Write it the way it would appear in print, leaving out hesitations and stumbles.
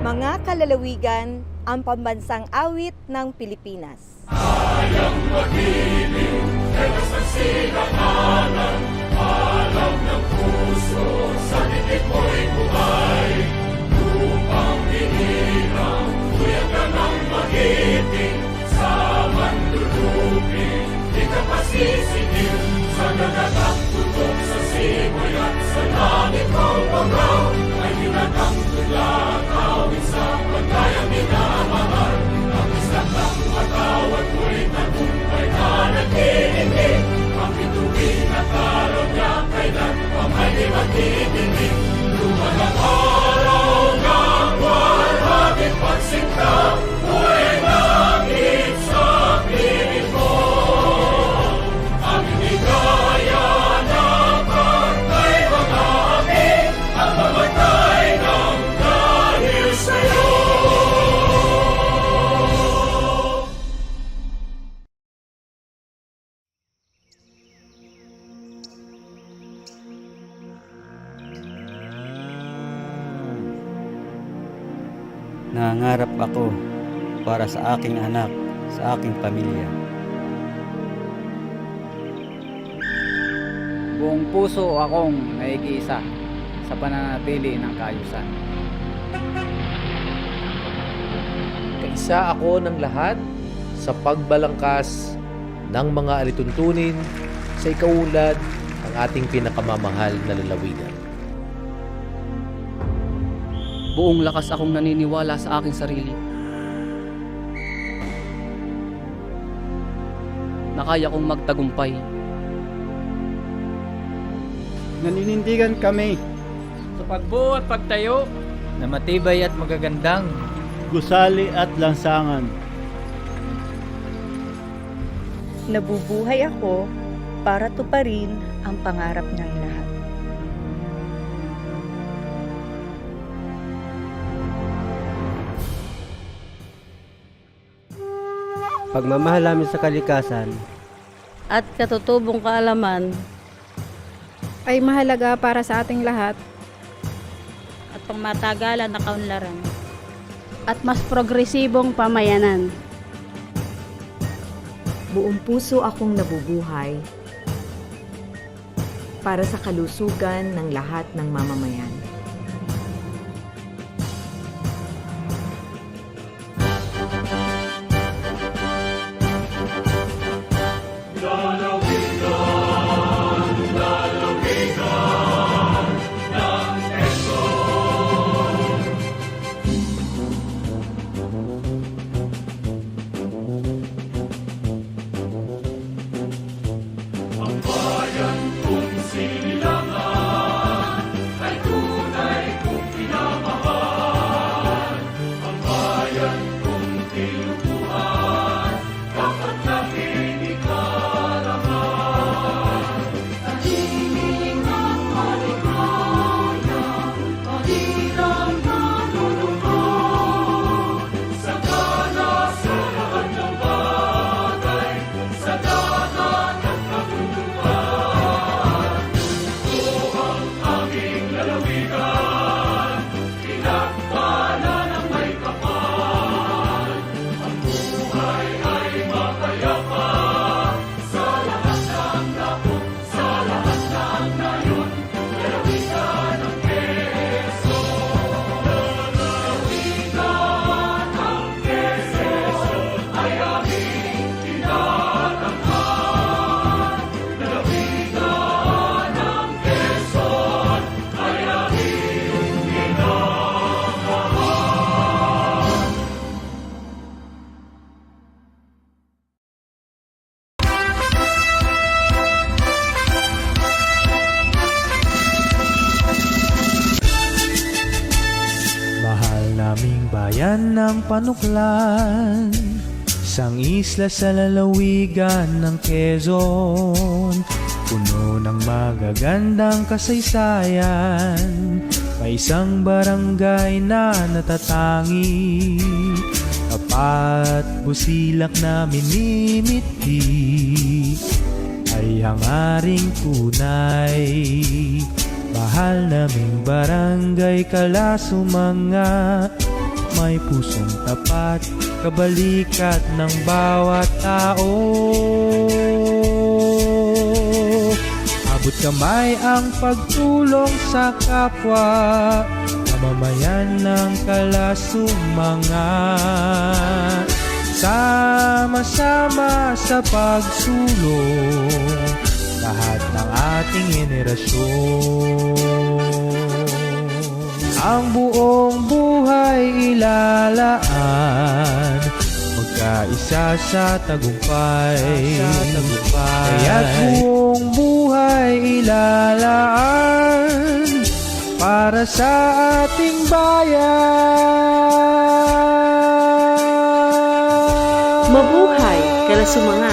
Mga kalalawigan, ang pambansang awit ng Pilipinas. Ayang mag-ibig, telas ng sinakanan, alam ng puso, sa dikit mo'y buhay. Lupang hinirang, kuya ka ng magiting, sa manlulupin, di ka pasisingil, sa nagatak tutok sa simoy at sa langit mong panggaw, ay hinatang tulad, awit sa pagkayang minamahal. Ang isang ng matawad mo'y tagumpay na nagtitindig, ang bituin at araw niya kailan pang ay di magtitindig. Lumalang araw ng walhaging pagsinta, mo'y langit sa piling mo. Ang inigaya ng partay mga amin, ang mamatay ng dahil sa'yo. Nangangarap ako para sa aking anak, sa aking pamilya. Buong puso akong naikiisa sa pananatili ng kaayusan. Kaisa ako ng lahat sa pagbalangkas ng mga alituntunin sa ikaulad ng ating pinakamamahal na lalawigan. Buong lakas akong naniniwala sa aking sarili na kaya kong magtagumpay. Naninindigan kami Sa pagbuo at pagtayo na matibay at magagandang gusali at lansangan. Nabubuhay ako para tuparin ang pangarap ng lahat. Pagmamahal namin sa kalikasan at katutubong kaalaman ay mahalaga para sa ating lahat at pangmatagalan na kaunlaran at mas progresibong pamayanan. Buong puso akong nabubuhay para sa kalusugan ng lahat ng mamamayan. Naming bayan ng Panuklan, isang isla sa lalawigan ng Quezon, puno ng magagandang kasaysayan, may isang barangay na natatangi, tapat busilak na minimiti, ay hangaring tunay. Mahal naming barangay Kalasumanga, may pusong tapat, kabalikat ng bawat tao. Abot kamay ang pagtulong sa kapwa, mamamayan ng kalasumangan. Sama-sama sa pagsulong, lahat ng ating henerasyon. Ang buong buhay ilalaan, magkaisa sa tagumpay. Kaya't buong buhay ilalaan para sa ating bayan. Mabuhay, kalasumangan!